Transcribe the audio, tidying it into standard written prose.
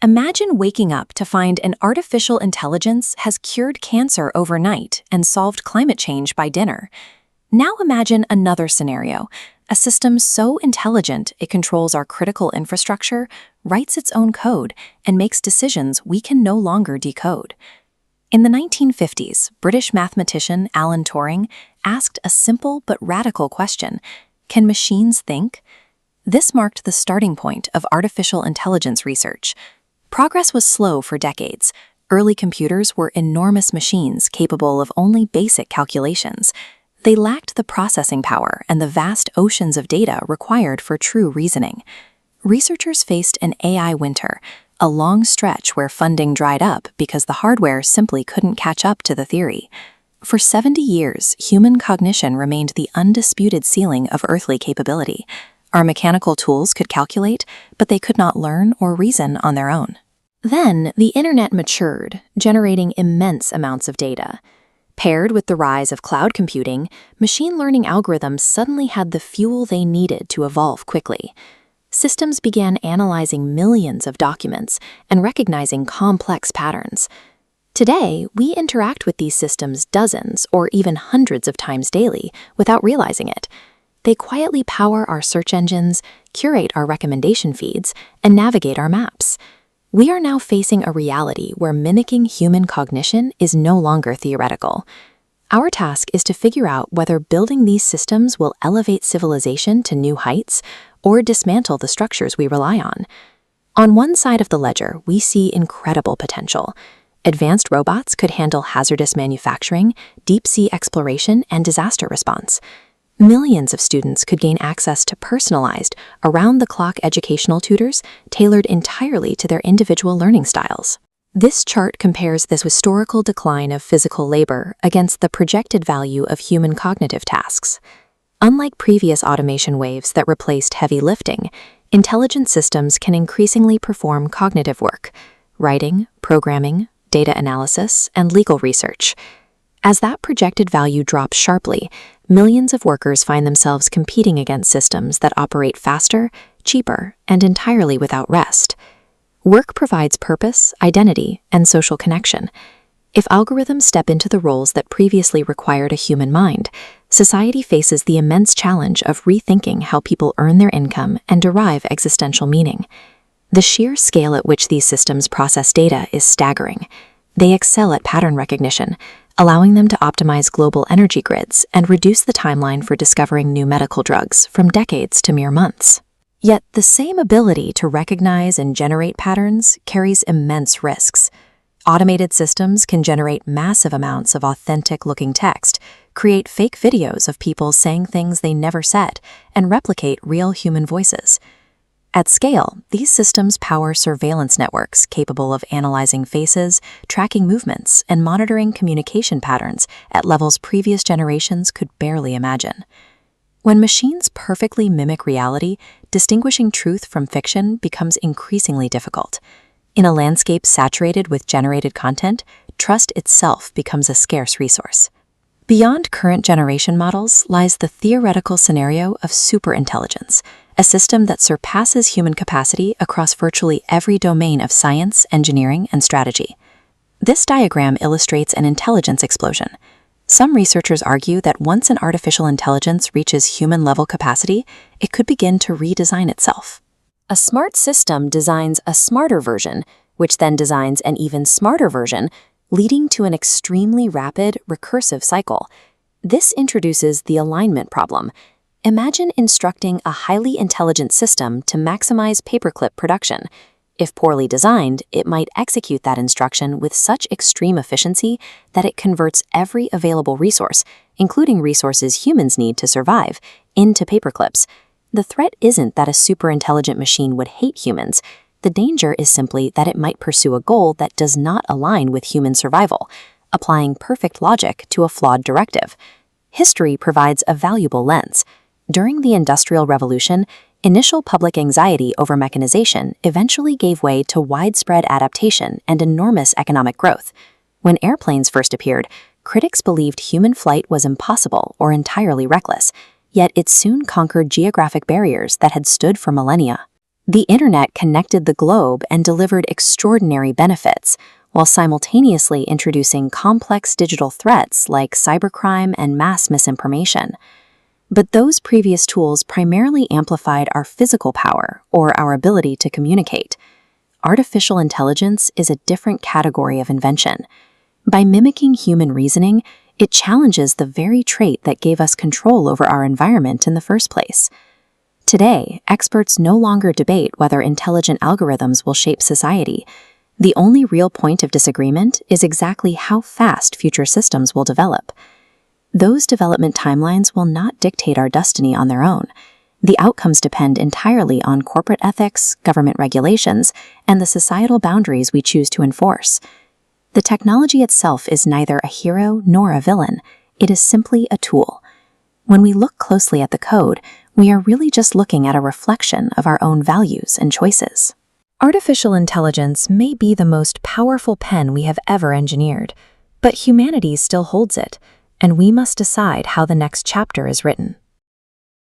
Imagine waking up to find an artificial intelligence has cured cancer overnight and solved climate change by dinner. Now imagine another scenario, a system so intelligent it controls our critical infrastructure, writes its own code, and makes decisions we can no longer decode. In the 1950s, British mathematician Alan Turing asked a simple but radical question: can machines think? This marked the starting point of artificial intelligence research. Progress was slow for decades. Early computers were enormous machines capable of only basic calculations. They lacked the processing power and the vast oceans of data required for true reasoning. Researchers faced an AI winter, a long stretch where funding dried up because the hardware simply couldn't catch up to the theory. For 70 years, human cognition remained the undisputed ceiling of earthly capability. Our mechanical tools could calculate, but they could not learn or reason on their own. Then, the internet matured, generating immense amounts of data. Paired with the rise of cloud computing, machine learning algorithms suddenly had the fuel they needed to evolve quickly. Systems began analyzing millions of documents and recognizing complex patterns. Today, we interact with these systems dozens or even hundreds of times daily without realizing it. They quietly power our search engines, curate our recommendation feeds, and navigate our maps. We are now facing a reality where mimicking human cognition is no longer theoretical. Our task is to figure out whether building these systems will elevate civilization to new heights or dismantle the structures we rely on. On one side of the ledger, we see incredible potential. Advanced robots could handle hazardous manufacturing, deep-sea exploration, and disaster response. Millions of students could gain access to personalized, around-the-clock educational tutors tailored entirely to their individual learning styles. This chart compares this historical decline of physical labor against the projected value of human cognitive tasks. Unlike previous automation waves that replaced heavy lifting, intelligent systems can increasingly perform cognitive work: writing, programming, data analysis, and legal research. As that projected value drops sharply, millions of workers find themselves competing against systems that operate faster, cheaper, and entirely without rest. Work provides purpose, identity, and social connection. If algorithms step into the roles that previously required a human mind, society faces the immense challenge of rethinking how people earn their income and derive existential meaning. The sheer scale at which these systems process data is staggering. They excel at pattern recognition, allowing them to optimize global energy grids and reduce the timeline for discovering new medical drugs from decades to mere months. Yet the same ability to recognize and generate patterns carries immense risks. Automated systems can generate massive amounts of authentic-looking text, create fake videos of people saying things they never said, and replicate real human voices. At scale, these systems power surveillance networks capable of analyzing faces, tracking movements, and monitoring communication patterns at levels previous generations could barely imagine. When machines perfectly mimic reality, distinguishing truth from fiction becomes increasingly difficult. In a landscape saturated with generated content, trust itself becomes a scarce resource. Beyond current generation models lies the theoretical scenario of superintelligence, a system that surpasses human capacity across virtually every domain of science, engineering, and strategy. This diagram illustrates an intelligence explosion. Some researchers argue that once an artificial intelligence reaches human-level capacity, it could begin to redesign itself. A smart system designs a smarter version, which then designs an even smarter version, leading to an extremely rapid, recursive cycle. This introduces the alignment problem. Imagine instructing a highly intelligent system to maximize paperclip production. If poorly designed, it might execute that instruction with such extreme efficiency that it converts every available resource, including resources humans need to survive, into paperclips. The threat isn't that a superintelligent machine would hate humans. The danger is simply that it might pursue a goal that does not align with human survival, applying perfect logic to a flawed directive. History provides a valuable lens. During the Industrial Revolution, initial public anxiety over mechanization eventually gave way to widespread adaptation and enormous economic growth. When airplanes first appeared, critics believed human flight was impossible or entirely reckless, yet it soon conquered geographic barriers that had stood for millennia. The internet connected the globe and delivered extraordinary benefits, while simultaneously introducing complex digital threats like cybercrime and mass misinformation. But those previous tools primarily amplified our physical power or our ability to communicate. Artificial intelligence is a different category of invention. By mimicking human reasoning, it challenges the very trait that gave us control over our environment in the first place. Today, experts no longer debate whether intelligent algorithms will shape society. The only real point of disagreement is exactly how fast future systems will develop. Those development timelines will not dictate our destiny on their own. The outcomes depend entirely on corporate ethics, government regulations, and the societal boundaries we choose to enforce. The technology itself is neither a hero nor a villain. It is simply a tool. When we look closely at the code, we are really just looking at a reflection of our own values and choices. Artificial intelligence may be the most powerful pen we have ever engineered, but humanity still holds it, and we must decide how the next chapter is written.